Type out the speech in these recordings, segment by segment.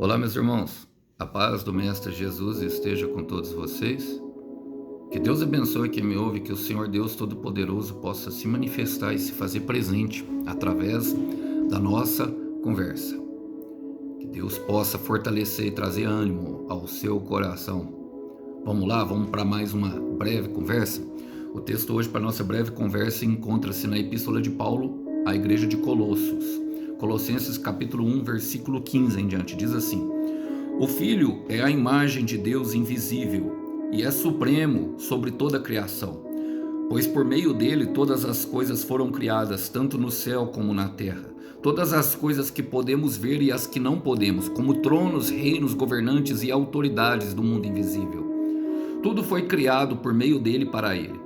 Olá, meus irmãos. A paz do Mestre Jesus esteja com todos vocês. Que Deus abençoe quem me ouve, que o Senhor Deus Todo-Poderoso possa se manifestar e se fazer presente através da nossa conversa. Que Deus possa fortalecer e trazer ânimo ao seu coração. Vamos lá, vamos para mais uma breve conversa. O texto hoje para nossa breve conversa encontra-se na Epístola de Paulo à Igreja de Colossos. Colossenses capítulo 1, versículo 15 em diante, diz assim: O Filho é a imagem de Deus invisível e é supremo sobre toda a criação, pois por meio dele todas as coisas foram criadas, tanto no céu como na terra. Todas as coisas que podemos ver e as que não podemos, como tronos, reinos, governantes e autoridades do mundo invisível. Tudo foi criado por meio dele e para ele.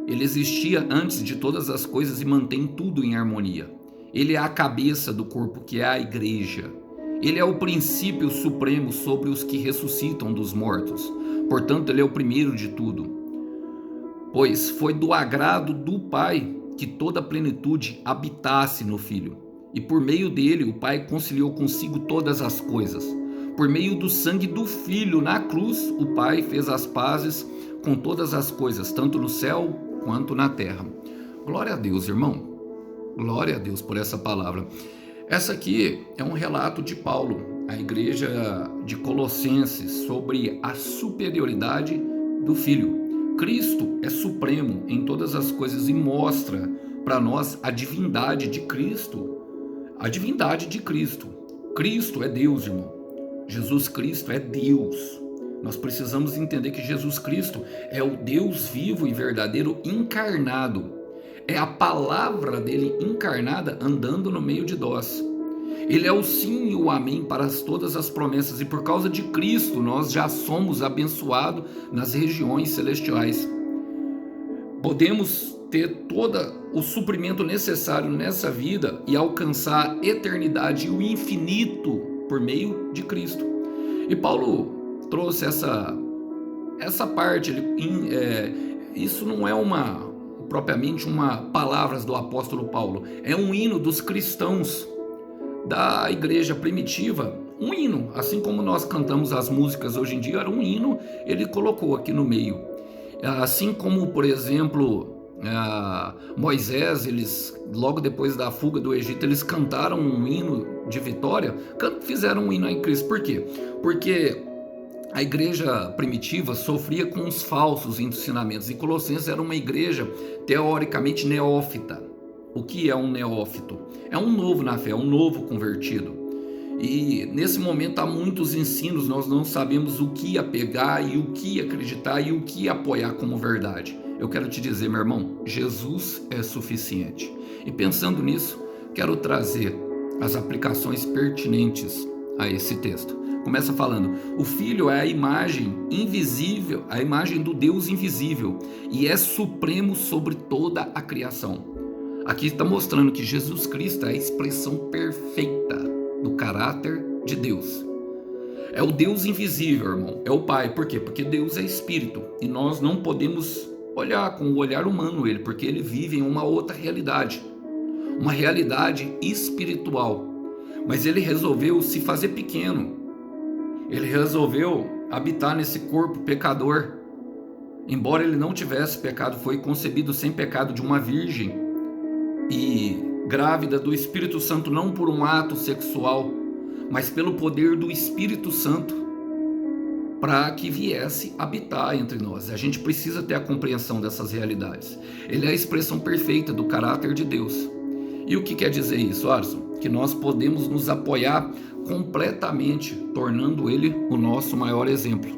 Ele existia antes de todas as coisas e mantém tudo em harmonia. Ele é a cabeça do corpo, que é a igreja. Ele é o princípio supremo sobre os que ressuscitam dos mortos. Portanto, ele é o primeiro de tudo. Pois foi do agrado do Pai que toda a plenitude habitasse no Filho. E por meio dele, o Pai conciliou consigo todas as coisas. Por meio do sangue do Filho na cruz, o Pai fez as pazes com todas as coisas, tanto no céu quanto na terra. Glória a Deus, irmão. Glória a Deus por essa palavra. Essa aqui é um relato de Paulo, à igreja de Colossenses, sobre a superioridade do Filho. Cristo é supremo em todas as coisas e mostra para nós a divindade de Cristo. A divindade de Cristo. Cristo é Deus, irmão. Jesus Cristo é Deus. Nós precisamos entender que Jesus Cristo é o Deus vivo e verdadeiro encarnado. É a palavra dele encarnada andando no meio de nós. Ele é o sim e o amém para todas as promessas, e por causa de Cristo nós já somos abençoados nas regiões celestiais. Podemos ter todo o suprimento necessário nessa vida e alcançar a eternidade e o infinito por meio de Cristo. E Paulo trouxe essa parte. Isso não é propriamente palavras do apóstolo Paulo, é um hino dos cristãos da igreja primitiva, um hino, assim como nós cantamos as músicas hoje em dia, era um hino, ele colocou aqui no meio. Assim como, por exemplo, Moisés, eles logo depois da fuga do Egito, eles cantaram um hino de vitória, fizeram um hino em Cristo. Por quê? Porque a igreja primitiva sofria com os falsos ensinamentos, e Colossenses era uma igreja teoricamente neófita. O que é um neófito? É um novo na fé, um novo convertido. E nesse momento há muitos ensinos, nós não sabemos o que apegar e o que acreditar e o que apoiar como verdade. Eu quero te dizer, meu irmão, Jesus é suficiente. E pensando nisso, quero trazer as aplicações pertinentes a esse texto. Começa falando: o Filho é a imagem invisível, a imagem do Deus invisível, e é supremo sobre toda a criação. Aqui está mostrando que Jesus Cristo é a expressão perfeita do caráter de Deus. É o Deus invisível, irmão, é o Pai. Por quê? Porque Deus é Espírito, e nós não podemos olhar com o olhar humano ele, porque ele vive em uma outra realidade, uma realidade espiritual. Mas ele resolveu se fazer pequeno. Ele resolveu habitar nesse corpo pecador. Embora ele não tivesse pecado, foi concebido sem pecado de uma virgem e grávida do Espírito Santo, não por um ato sexual, mas pelo poder do Espírito Santo, para que viesse habitar entre nós. A gente precisa ter a compreensão dessas realidades. Ele é a expressão perfeita do caráter de Deus. E o que quer dizer isso, Arson? Que nós podemos nos apoiar completamente, tornando ele o nosso maior exemplo.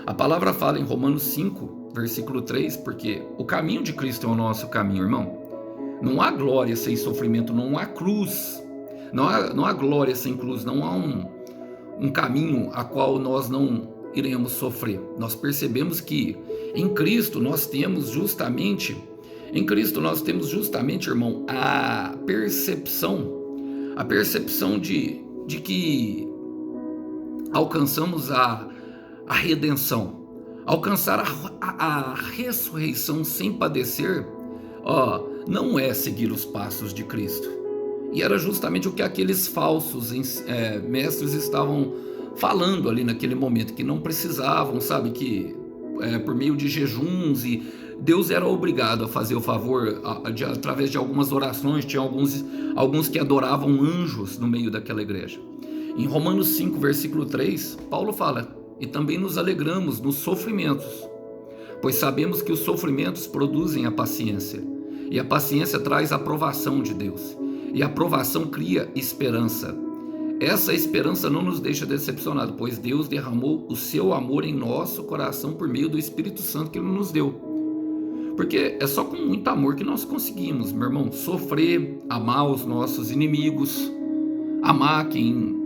A palavra fala em Romanos 5, versículo 3, porque o caminho de Cristo é o nosso caminho, irmão. Não há glória sem sofrimento, não há cruz, não há glória sem cruz, não há um caminho a qual nós não iremos sofrer. Nós percebemos que em Cristo nós temos justamente, irmão, a percepção de que alcançamos a redenção, alcançar a ressurreição sem padecer, não é seguir os passos de Cristo. E era justamente o que aqueles falsos mestres estavam falando ali naquele momento que não precisavam, sabe, que por meio de jejuns, e Deus era obrigado a fazer o favor através de algumas orações. Tinha alguns que adoravam anjos no meio daquela igreja. Em Romanos 5, versículo 3, Paulo fala: e também nos alegramos nos sofrimentos, pois sabemos que os sofrimentos produzem a paciência, e a paciência traz a aprovação de Deus, e a aprovação cria esperança. Essa esperança não nos deixa decepcionados, pois Deus derramou o seu amor em nosso coração por meio do Espírito Santo que Ele nos deu. Porque é só com muito amor que nós conseguimos, meu irmão, sofrer, amar os nossos inimigos, amar quem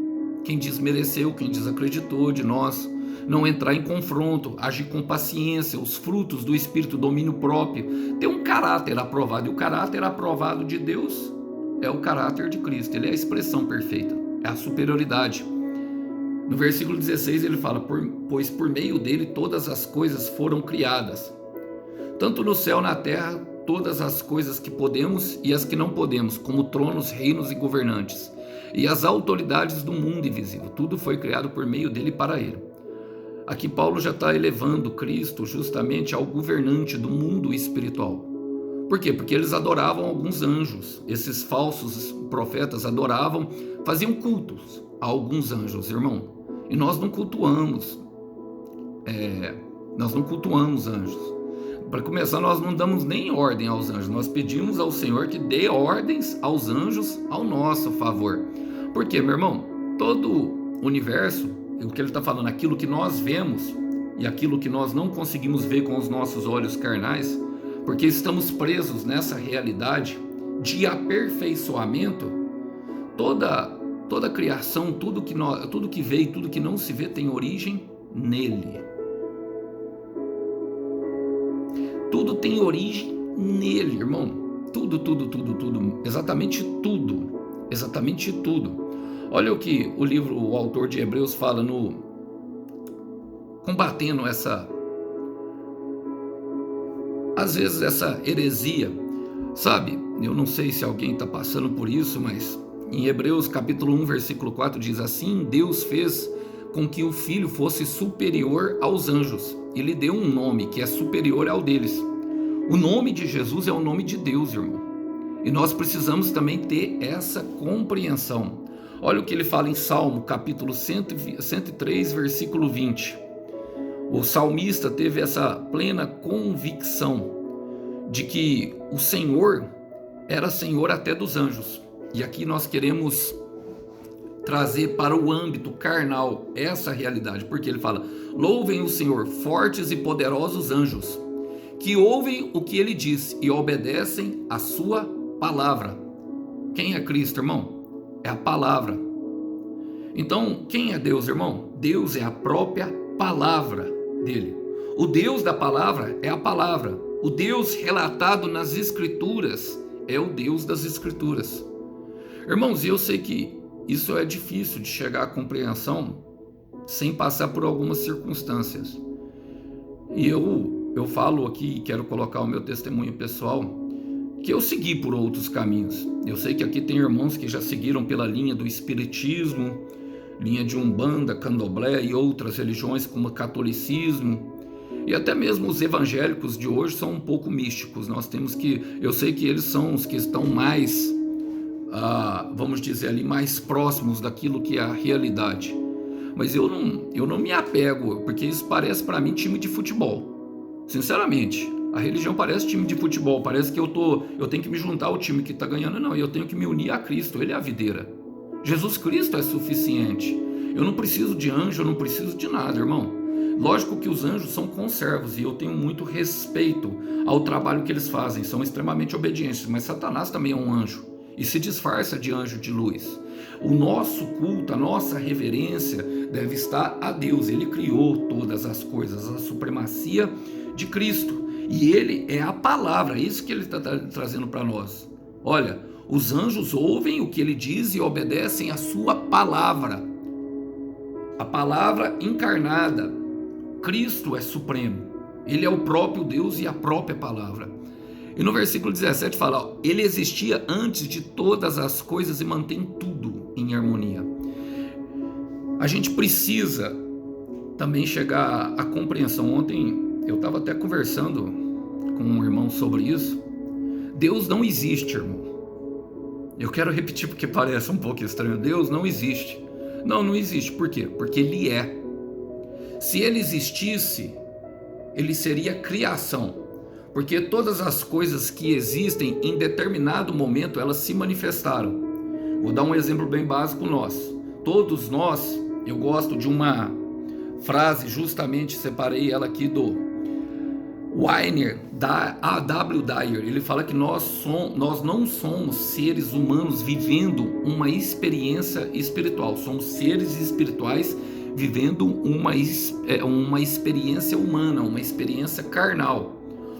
desmereceu, quem desacreditou de nós, não entrar em confronto, agir com paciência, os frutos do Espírito, domínio próprio, ter um caráter aprovado. E o caráter aprovado de Deus é o caráter de Cristo, ele é a expressão perfeita, é a superioridade. No versículo 16 ele fala: pois por meio dele todas as coisas foram criadas, tanto no céu, na terra, todas as coisas que podemos e as que não podemos, como tronos, reinos e governantes, e as autoridades do mundo invisível. Tudo foi criado por meio dele e para ele. Aqui Paulo já está elevando Cristo justamente ao governante do mundo espiritual. Por quê? Porque eles adoravam alguns anjos. Esses falsos profetas adoravam, faziam cultos a alguns anjos, irmão. E nós não cultuamos. Nós não cultuamos anjos. Para começar, nós não damos nem ordem aos anjos. Nós pedimos ao Senhor que dê ordens aos anjos ao nosso favor. Por quê, meu irmão? Todo o universo, o que ele está falando, aquilo que nós vemos e aquilo que nós não conseguimos ver com os nossos olhos carnais, porque estamos presos nessa realidade de aperfeiçoamento. Toda a criação, tudo que vê e tudo que não se vê tem origem nele. Tudo tem origem nele, irmão. Tudo, exatamente tudo. Olha o que o autor de Hebreus fala combatendo às vezes essa heresia, sabe? Eu não sei se alguém está passando por isso, mas em Hebreus capítulo 1, versículo 4 diz assim: Deus fez com que o Filho fosse superior aos anjos e lhe deu um nome que é superior ao deles. O nome de Jesus é o nome de Deus, irmão. E nós precisamos também ter essa compreensão. Olha o que ele fala em Salmo, capítulo 103, versículo 20. O salmista teve essa plena convicção de que o Senhor era Senhor até dos anjos. E aqui nós queremos trazer para o âmbito carnal essa realidade, porque ele fala: louvem o Senhor, fortes e poderosos anjos, que ouvem o que ele diz e obedecem a sua palavra. Quem é Cristo, irmão? É a palavra. Então, quem é Deus, irmão? Deus é a própria palavra dele. O Deus da palavra é a palavra. O Deus relatado nas Escrituras é o Deus das Escrituras. Irmãos, eu sei que isso é difícil de chegar à compreensão sem passar por algumas circunstâncias. E eu falo aqui, quero colocar o meu testemunho pessoal, que eu segui por outros caminhos. Eu sei que aqui tem irmãos que já seguiram pela linha do espiritismo, linha de Umbanda, Candomblé e outras religiões como o catolicismo, e até mesmo os evangélicos de hoje são um pouco místicos. Eu sei que eles são os que estão mais, vamos dizer ali, mais próximos daquilo que é a realidade. Mas eu não me apego, porque isso parece para mim time de futebol. Sinceramente, a religião parece time de futebol, parece que eu tenho que me juntar ao time que está ganhando. Não, eu tenho que me unir a Cristo, Ele é a videira. Jesus Cristo é suficiente. Eu não preciso de anjo, eu não preciso de nada, irmão. Lógico que os anjos são conservos e eu tenho muito respeito ao trabalho que eles fazem, são extremamente obedientes, mas Satanás também é um anjo e se disfarça de anjo de luz. O nosso culto, a nossa reverência deve estar a Deus. Ele criou todas as coisas, a supremacia de Cristo, e Ele é a palavra, é isso que Ele está trazendo para nós. Olha, os anjos ouvem o que Ele diz e obedecem a sua palavra, a palavra encarnada. Cristo é supremo, Ele é o próprio Deus e a própria palavra. E no versículo 17 fala: Ele existia antes de todas as coisas e mantém tudo em harmonia. A gente precisa também chegar à compreensão. Ontem eu estava até conversando com um irmão sobre isso. Deus não existe, irmão. Eu quero repetir porque parece um pouco estranho. Deus não existe. Não existe. Por quê? Porque Ele é. Se Ele existisse, Ele seria criação. Porque todas as coisas que existem, em determinado momento, elas se manifestaram. Vou dar um exemplo bem básico nós. Todos nós, eu gosto de uma frase, justamente separei ela aqui do Weiner, da A.W. Dyer. Ele fala que nós não somos seres humanos vivendo uma experiência espiritual, somos seres espirituais vivendo uma experiência humana, uma experiência carnal.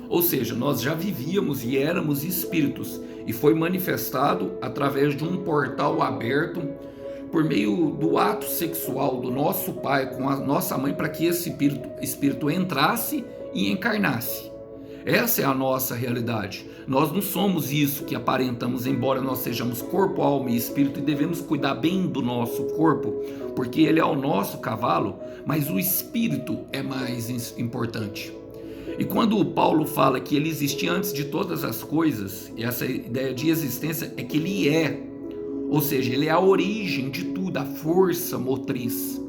Ou seja, nós já vivíamos e éramos espíritos, e foi manifestado através de um portal aberto por meio do ato sexual do nosso pai com a nossa mãe, para que esse espírito entrasse e encarnasse. Essa é a nossa realidade. Nós não somos isso que aparentamos, embora nós sejamos corpo, alma e espírito, e devemos cuidar bem do nosso corpo, porque ele é o nosso cavalo, mas o espírito é mais importante. E quando o Paulo fala que ele existia antes de todas as coisas, e essa ideia de existência é que ele é, ou seja, ele é a origem de tudo, a força motriz.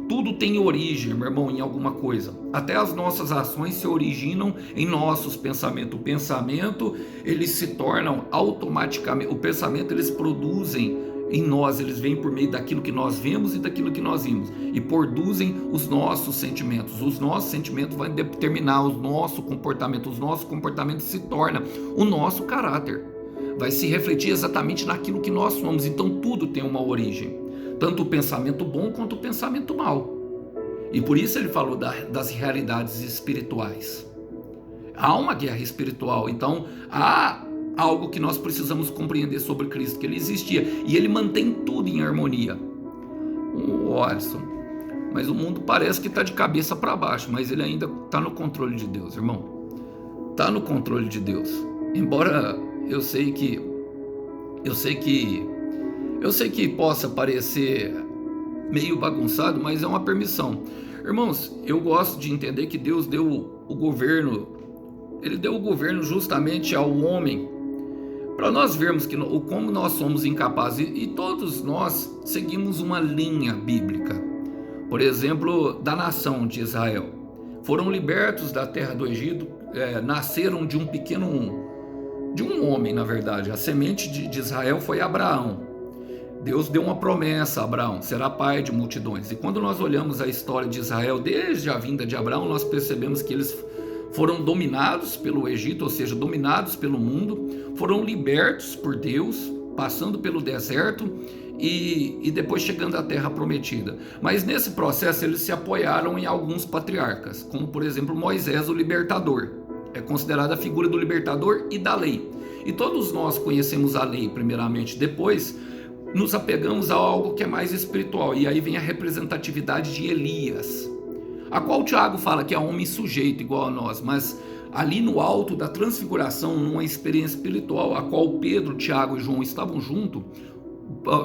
Tudo tem origem, meu irmão, em alguma coisa. Até as nossas ações se originam em nossos pensamentos. O pensamento, eles se tornam automaticamente, o pensamento eles produzem em nós, eles vêm por meio daquilo que nós vemos e daquilo que nós vimos, e produzem os nossos sentimentos. Os nossos sentimentos vão determinar o nosso comportamento. Os nossos comportamentos se tornam o nosso caráter. Vai se refletir exatamente naquilo que nós somos. Então tudo tem uma origem, tanto o pensamento bom quanto o pensamento mau. E por isso ele falou das realidades espirituais. Há uma guerra espiritual, então há algo que nós precisamos compreender sobre Cristo, que ele existia, e ele mantém tudo em harmonia. Alisson, mas o mundo parece que está de cabeça para baixo, mas ele ainda está no controle de Deus, irmão. Está no controle de Deus. Embora eu sei que possa parecer meio bagunçado, mas é uma permissão. Irmãos, eu gosto de entender que Deus deu o governo, ele deu o governo justamente ao homem, para nós vermos como nós somos incapazes, e todos nós seguimos uma linha bíblica. Por exemplo, da nação de Israel. Foram libertos da terra do Egito, nasceram de um homem, na verdade. A semente de Israel foi Abraão. Deus deu uma promessa a Abraão: será pai de multidões. E quando nós olhamos a história de Israel, desde a vinda de Abraão, nós percebemos que eles foram dominados pelo Egito, ou seja, dominados pelo mundo, foram libertos por Deus, passando pelo deserto e depois chegando à terra prometida. Mas nesse processo eles se apoiaram em alguns patriarcas, como por exemplo Moisés, o libertador. É considerada a figura do libertador e da lei. E todos nós conhecemos a lei primeiramente, depois nos apegamos a algo que é mais espiritual, e aí vem a representatividade de Elias, a qual Tiago fala que é homem sujeito igual a nós, mas ali no alto da transfiguração, numa experiência espiritual, a qual Pedro, Tiago e João estavam juntos,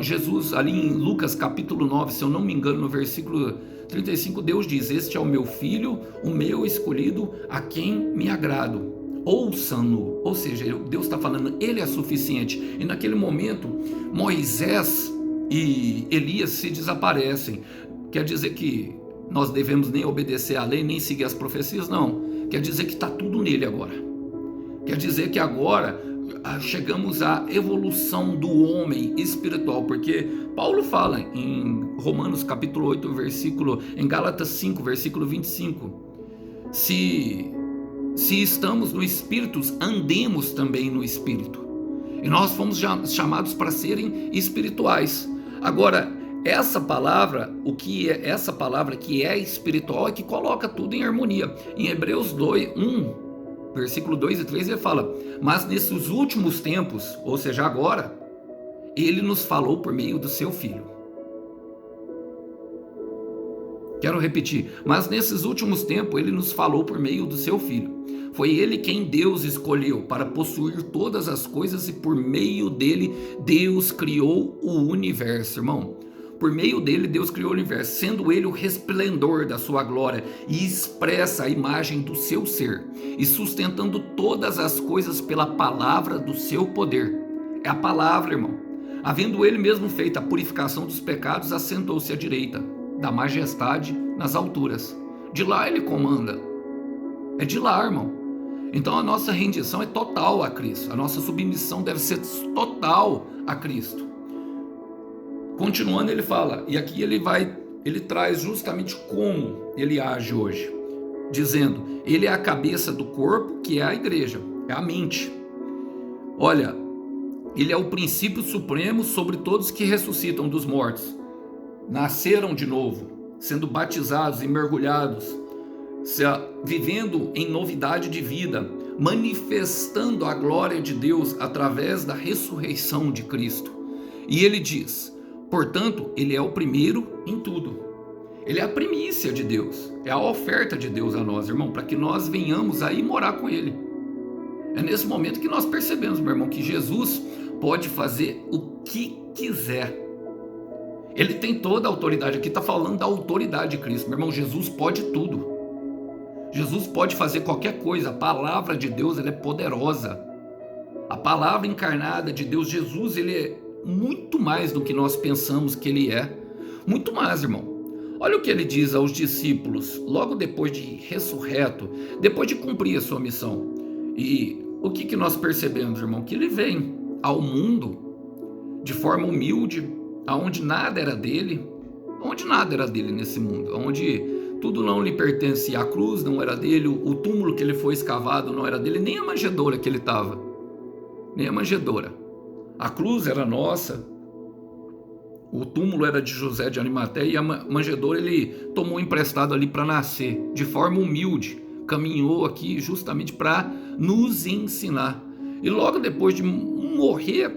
Jesus, ali em Lucas capítulo 9, se eu não me engano, no versículo 35, Deus diz: este é o meu filho, o meu escolhido, a quem me agrado, ouçam-no. Ou seja, Deus está falando, ele é suficiente. E naquele momento, Moisés e Elias se desaparecem. Quer dizer que nós devemos nem obedecer à lei, nem seguir as profecias? Não. Quer dizer que está tudo nele agora. Quer dizer que agora chegamos à evolução do homem espiritual, porque Paulo fala em Romanos capítulo 8, em Gálatas 5, versículo 25, se estamos no Espírito, andemos também no Espírito. E nós fomos chamados para serem espirituais. Agora, essa palavra que é espiritual, é que coloca tudo em harmonia. Em Hebreus 1, versículo 2 e 3, ele fala: mas nesses últimos tempos, ou seja, agora, ele nos falou por meio do seu Filho. Quero repetir: mas nesses últimos tempos, ele nos falou por meio do seu Filho. Foi ele quem Deus escolheu para possuir todas as coisas, e por meio dele Deus criou o universo, irmão. Por meio dele, Deus criou o universo, sendo ele o resplendor da sua glória e expressa a imagem do seu ser, e sustentando todas as coisas pela palavra do seu poder. É a palavra, irmão. Havendo ele mesmo feito a purificação dos pecados, assentou-se à direita da majestade nas alturas. De lá ele comanda. É de lá, irmão. Então a nossa rendição é total a Cristo. A nossa submissão deve ser total a Cristo. Continuando, ele fala, e aqui ele traz justamente como ele age hoje, dizendo, ele é a cabeça do corpo, que é a igreja, é a mente. Olha, ele é o princípio supremo sobre todos que ressuscitam dos mortos, nasceram de novo, sendo batizados e mergulhados, vivendo em novidade de vida, manifestando a glória de Deus através da ressurreição de Cristo. E ele diz, portanto, ele é o primeiro em tudo. Ele é a primícia de Deus, é a oferta de Deus a nós, irmão, para que nós venhamos aí morar com ele. É nesse momento que nós percebemos, meu irmão, que Jesus pode fazer o que quiser. Ele tem toda a autoridade. Aqui está falando da autoridade de Cristo. Meu irmão, Jesus pode tudo. Jesus pode fazer qualquer coisa. A palavra de Deus, ela é poderosa. A palavra encarnada de Deus, Jesus, ele é muito mais do que nós pensamos que ele é. Muito mais, irmão. Olha o que ele diz aos discípulos, logo depois de ressurreto, depois de cumprir a sua missão. E o que nós percebemos, irmão? Que ele vem ao mundo de forma humilde, aonde nada era dele, nesse mundo, onde tudo não lhe pertencia, a cruz não era dele, o túmulo que ele foi escavado não era dele, nem a manjedoura que ele estava, nem a manjedoura. A cruz era nossa, o túmulo era de José de Arimateia e a manjedoura ele tomou emprestado ali para nascer, de forma humilde, caminhou aqui justamente para nos ensinar. E logo depois de morrer,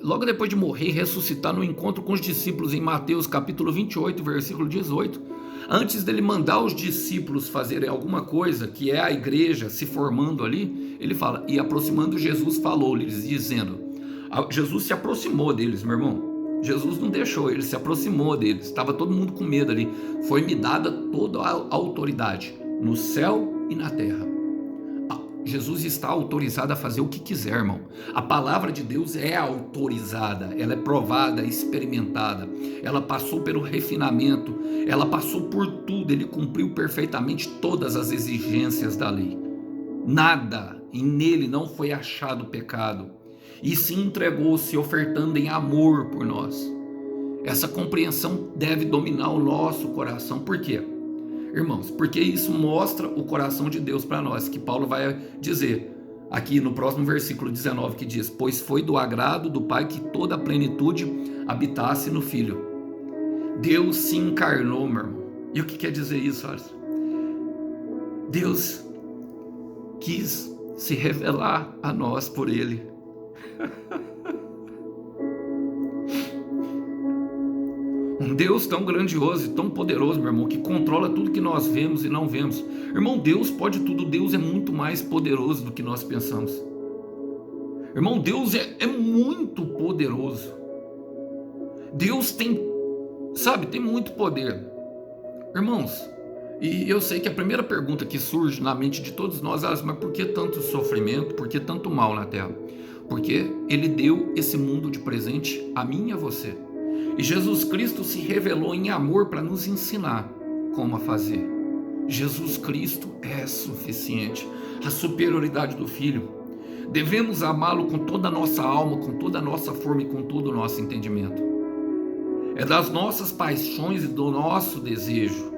logo depois de morrer e ressuscitar no encontro com os discípulos em Mateus capítulo 28, versículo 18, antes dele mandar os discípulos fazerem alguma coisa, que é a igreja se formando ali, ele fala, e aproximando Jesus falou-lhes, dizendo, Jesus se aproximou deles, meu irmão, Jesus não deixou, ele se aproximou deles, estava todo mundo com medo ali, foi-me dada toda a autoridade, no céu e na terra. Jesus está autorizado a fazer o que quiser, irmão. A palavra de Deus é autorizada, ela é provada, experimentada, ela passou pelo refinamento, ela passou por tudo, ele cumpriu perfeitamente todas as exigências da lei. Nada nele não foi achado pecado, e se entregou, se ofertando em amor por nós. Essa compreensão deve dominar o nosso coração. Por quê? Irmãos, porque isso mostra o coração de Deus para nós, que Paulo vai dizer aqui no próximo versículo 19, que diz, pois foi do agrado do Pai que toda a plenitude habitasse no Filho. Deus se encarnou, meu irmão. E o que quer dizer isso, Alisson? Deus quis se revelar a nós por Ele. Um Deus tão grandioso e tão poderoso, meu irmão, que controla tudo que nós vemos e não vemos. Irmão, Deus pode tudo, Deus é muito mais poderoso do que nós pensamos. Irmão, Deus é muito poderoso. Deus tem muito poder. Irmãos, e eu sei que a primeira pergunta que surge na mente de todos nós é, mas por que tanto sofrimento, por que tanto mal na terra? Porque Ele deu esse mundo de presente a mim e a você. E Jesus Cristo se revelou em amor para nos ensinar como a fazer. Jesus Cristo é suficiente. A superioridade do Filho. Devemos amá-lo com toda a nossa alma, com toda a nossa forma e com todo o nosso entendimento. É das nossas paixões e do nosso desejo.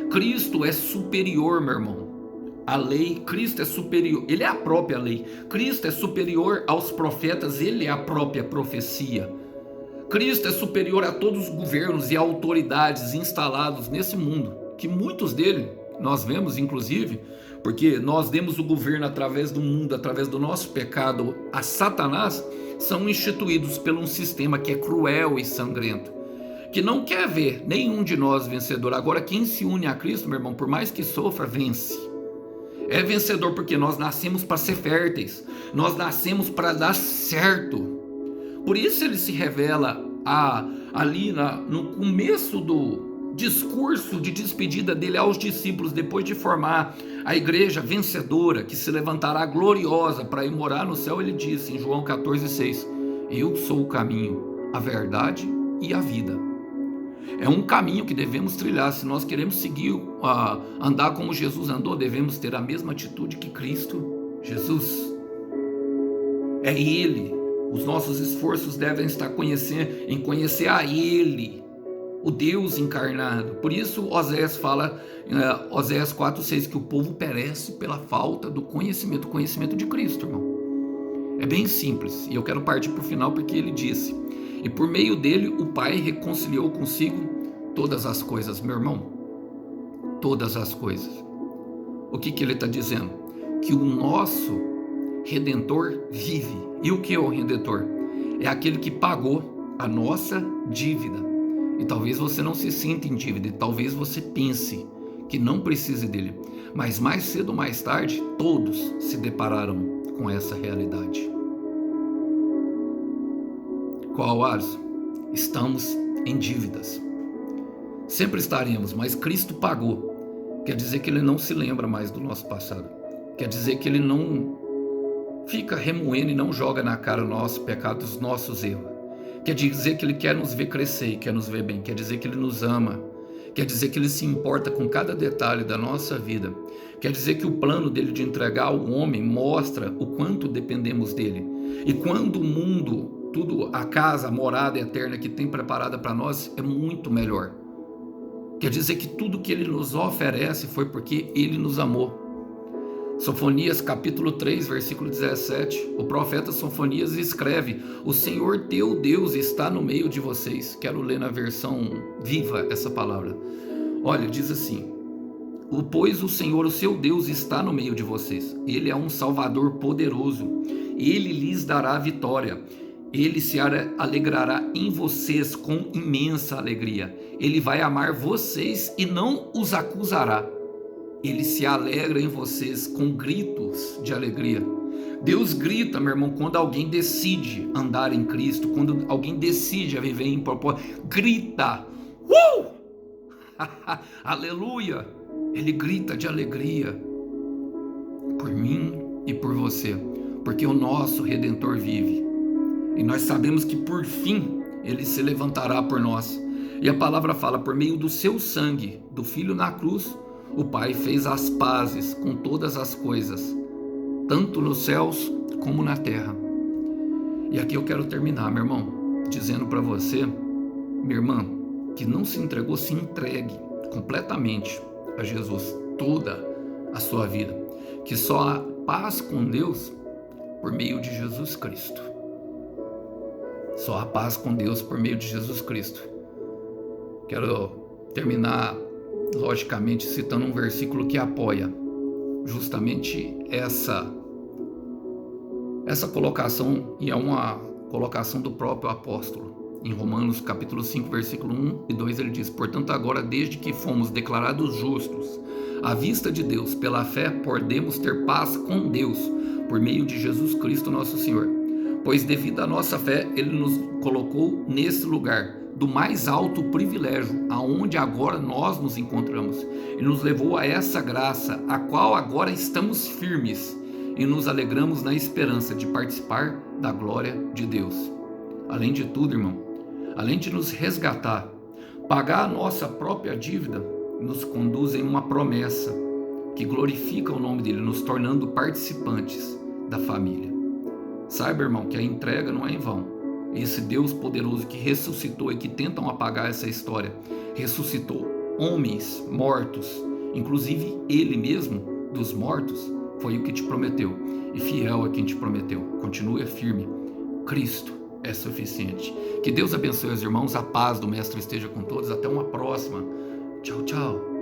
Cristo é superior, meu irmão. A lei, Cristo é superior. Ele é a própria lei. Cristo é superior aos profetas. Ele é a própria profecia. Cristo é superior a todos os governos e autoridades instalados nesse mundo, que muitos dele nós vemos, inclusive, porque nós demos o governo através do mundo, através do nosso pecado a Satanás, são instituídos por um sistema que é cruel e sangrento, que não quer ver nenhum de nós vencedor. Agora, quem se une a Cristo, meu irmão, por mais que sofra, vence. É vencedor porque nós nascemos para ser férteis, nós nascemos para dar certo. Por isso ele se revela a ali no começo do discurso de despedida dele aos discípulos, depois de formar a igreja vencedora, que se levantará gloriosa para ir morar no céu, ele disse em João 14,6: eu sou o caminho, a verdade e a vida. É um caminho que devemos trilhar. Se nós queremos seguir, andar como Jesus andou, devemos ter a mesma atitude que Cristo Jesus. É Ele. Os nossos esforços devem estar em conhecer a Ele, o Deus encarnado. Por isso Oséias fala, Oséias 4,6, que o povo perece pela falta do conhecimento de Cristo, irmão. É bem simples, e eu quero partir para o final, porque ele disse: e por meio dele o Pai reconciliou consigo todas as coisas. Meu irmão, todas as coisas. O que ele está dizendo? Que o nosso Redentor vive. E o que é o Redentor? É aquele que pagou a nossa dívida. E talvez você não se sinta em dívida, e talvez você pense que não precise dele, mas mais cedo ou mais tarde todos se depararam com essa realidade. Qual, Alisson? Estamos em dívidas. Sempre estaremos, mas Cristo pagou. Quer dizer que Ele não se lembra mais do nosso passado. Quer dizer que Ele não fica remoendo e não joga na cara o nosso pecado, os nossos erros. Quer dizer que Ele quer nos ver crescer e quer nos ver bem. Quer dizer que Ele nos ama. Quer dizer que Ele se importa com cada detalhe da nossa vida. Quer dizer que o plano dele de entregar ao homem mostra o quanto dependemos dele. E quando o mundo, tudo, a casa, a morada eterna que tem preparada para nós é muito melhor. Quer dizer que tudo que Ele nos oferece foi porque Ele nos amou. Sofonias capítulo 3, versículo 17, o profeta Sofonias escreve: o Senhor teu Deus está no meio de vocês. Quero ler na versão viva essa palavra. Olha, diz assim: pois o Senhor, o seu Deus, está no meio de vocês. Ele é um Salvador poderoso. Ele lhes dará vitória. Ele se alegrará em vocês com imensa alegria. Ele vai amar vocês e não os acusará. Ele se alegra em vocês com gritos de alegria. Deus grita, meu irmão, quando alguém decide andar em Cristo, quando alguém decide viver em propósito. Grita! Aleluia! Ele grita de alegria por mim e por você, porque o nosso Redentor vive. E nós sabemos que por fim Ele se levantará por nós. E a palavra fala: por meio do seu sangue, do Filho na cruz, o Pai fez as pazes com todas as coisas, tanto nos céus como na terra. E aqui eu quero terminar, meu irmão, dizendo para você, minha irmã, que não se entregou, se entregue completamente a Jesus, toda a sua vida, que só há paz com Deus por meio de Jesus Cristo. Só há paz com Deus por meio de Jesus Cristo. Quero terminar, logicamente, citando um versículo que apoia justamente essa colocação, e é uma colocação do próprio apóstolo. Em Romanos capítulo 5, versículo 1 e 2, ele diz: portanto, agora, desde que fomos declarados justos à vista de Deus, pela fé podemos ter paz com Deus, por meio de Jesus Cristo nosso Senhor. Pois devido à nossa fé, Ele nos colocou nesse lugar do mais alto privilégio, aonde agora nós nos encontramos, e nos levou a essa graça, a qual agora estamos firmes, e nos alegramos na esperança de participar da glória de Deus. Além de tudo, irmão, além de nos resgatar, pagar a nossa própria dívida, nos conduz em uma promessa que glorifica o nome dele, nos tornando participantes da família. Saiba, irmão, que a entrega não é em vão. Esse Deus poderoso que ressuscitou e que tentam apagar essa história, ressuscitou homens mortos, inclusive Ele mesmo dos mortos, foi o que te prometeu, e fiel é quem te prometeu. Continue firme, Cristo é suficiente. Que Deus abençoe os irmãos, a paz do Mestre esteja com todos. Até uma próxima. Tchau, tchau.